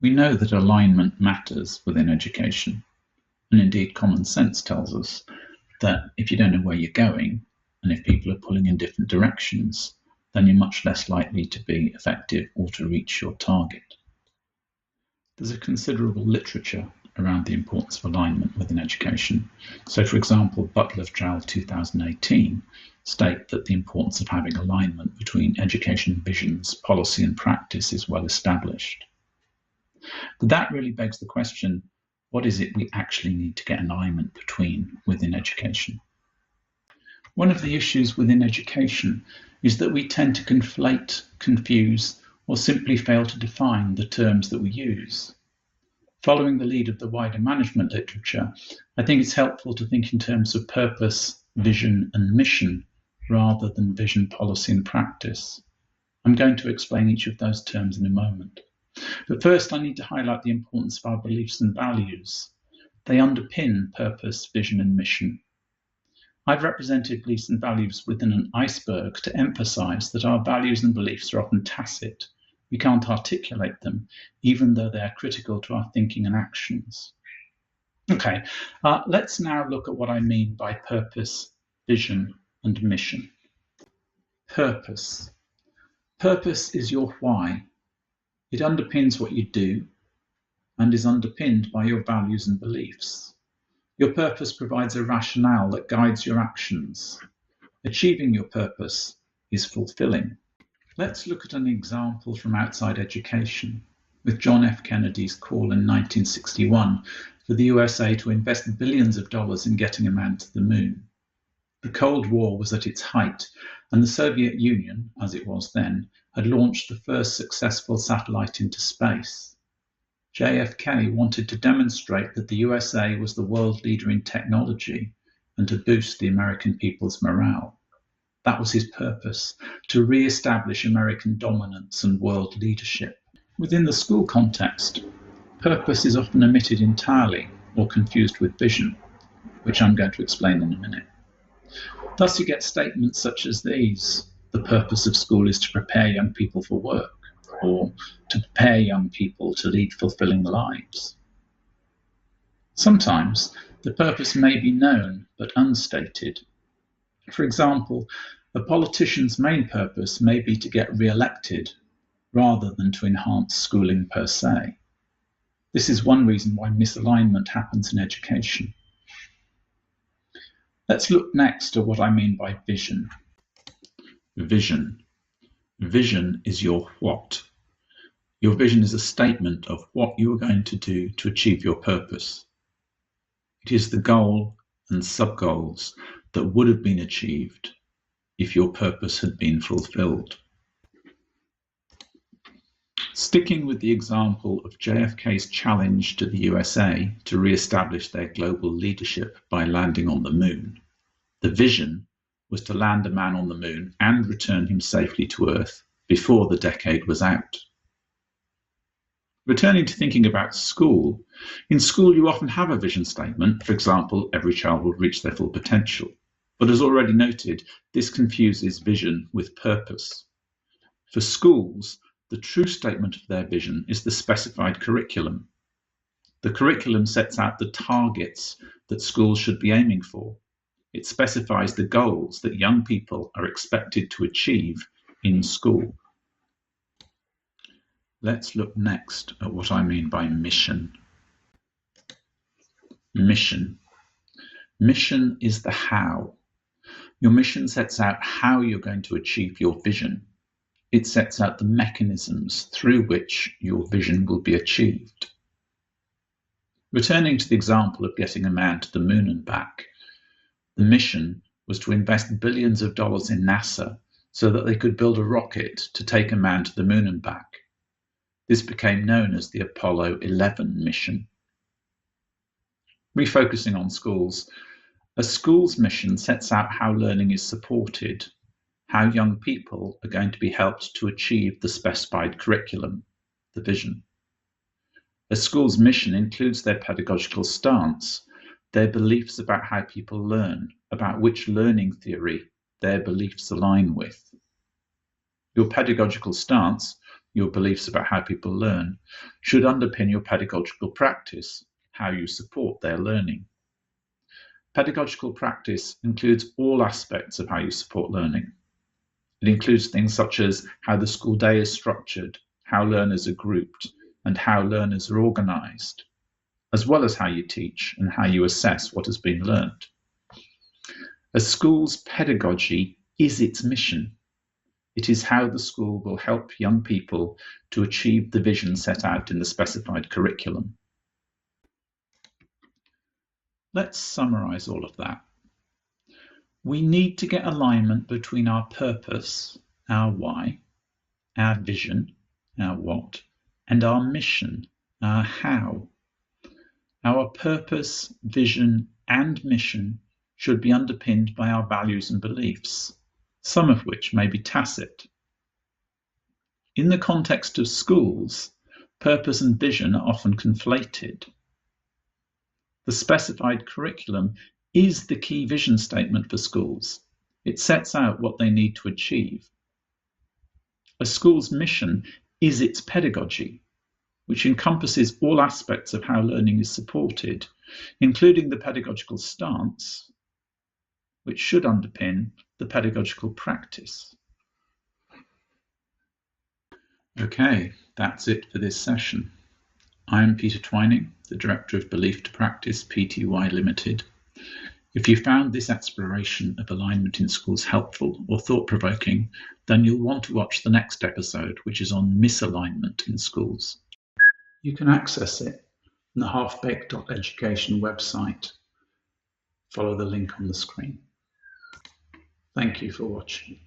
We know that alignment matters within education, and indeed common sense tells us that if you don't know where you're going, and if people are pulling in different directions, then you're much less likely to be effective or to reach your target. There's a considerable literature around the importance of alignment within education. So, for example, Butler et al. 2018 state that the importance of having alignment between education visions, policy, and practice is well established. But that really begs the question, what is it we actually need to get an alignment between within education? One of the issues within education is that we tend to conflate, confuse, or simply fail to define the terms that we use. Following the lead of the wider management literature, I think it's helpful to think in terms of purpose, vision, and mission rather than vision, policy, and practice. I'm going to explain each of those terms in a moment. But first, I need to highlight the importance of our beliefs and values. They underpin purpose, vision, and mission. I've represented beliefs and values within an iceberg to emphasize that our values and beliefs are often tacit. We can't articulate them, even though they are critical to our thinking and actions. Okay, let's now look at what I mean by purpose, vision, and mission. Purpose. Purpose is your why. It underpins what you do and is underpinned by your values and beliefs. Your purpose provides a rationale that guides your actions. Achieving your purpose is fulfilling. Let's look at an example from outside education, with John F. Kennedy's call in 1961 for the USA to invest billions of dollars in getting a man to the moon. The Cold War was at its height, and the Soviet Union, as it was then, had launched the first successful satellite into space. JFK wanted to demonstrate that the USA was the world leader in technology and to boost the American people's morale. That was his purpose, to re-establish American dominance and world leadership. Within the school context, purpose is often omitted entirely or confused with vision, which I'm going to explain in a minute. Thus you get statements such as these: the purpose of school is to prepare young people for work, or to prepare young people to lead fulfilling lives. Sometimes the purpose may be known but unstated. For example, a politician's main purpose may be to get re-elected rather than to enhance schooling per se. This is one reason why misalignment happens in education. Let's look next at what I mean by vision. Vision. Vision is your what. Your vision is a statement of what you are going to do to achieve your purpose. It is the goal and sub-goals that would have been achieved if your purpose had been fulfilled. Sticking with the example of JFK's challenge to the USA to re-establish their global leadership by landing on the moon, the vision was to land a man on the moon and return him safely to Earth before the decade was out. Returning to thinking about school, in school you often have a vision statement. For example, every child will reach their full potential. But as already noted, this confuses vision with purpose. For schools, the true statement of their vision is the specified curriculum. The curriculum sets out the targets that schools should be aiming for. It specifies the goals that young people are expected to achieve in school. Let's look next at what I mean by mission. Mission. Mission is the how. Your mission sets out how you're going to achieve your vision. It sets out the mechanisms through which your vision will be achieved. Returning to the example of getting a man to the moon and back, the mission was to invest billions of dollars in NASA so that they could build a rocket to take a man to the moon and back. This became known as the Apollo 11 mission. Refocusing on schools, a school's mission sets out how learning is supported, how young people are going to be helped to achieve the specified curriculum, the vision. A school's mission includes their pedagogical stance, their beliefs about how people learn, about which learning theory their beliefs align with. Your pedagogical stance, your beliefs about how people learn, should underpin your pedagogical practice, how you support their learning. Pedagogical practice includes all aspects of how you support learning. It includes things such as how the school day is structured, how learners are grouped, and how learners are organised, as well as how you teach and how you assess what has been learned. A school's pedagogy is its mission. It is how the school will help young people to achieve the vision set out in the specified curriculum. Let's summarise all of that. We need to get alignment between our purpose, our why, our vision, our what, and our mission, our how. Our purpose, vision, and mission should be underpinned by our values and beliefs, some of which may be tacit. In the context of schools, purpose and vision are often conflated. The specified curriculum is the key vision statement for schools. It sets out what they need to achieve. A school's mission is its pedagogy, which encompasses all aspects of how learning is supported, including the pedagogical stance, which should underpin the pedagogical practice. Okay, that's it for this session. I'm Peter Twining, the Director of Belief to Practice Pty Limited. If you found this exploration of alignment in schools helpful or thought-provoking, then you'll want to watch the next episode, which is on misalignment in schools. You can access it on the halfbaked.education website. Follow the link on the screen. Thank you for watching.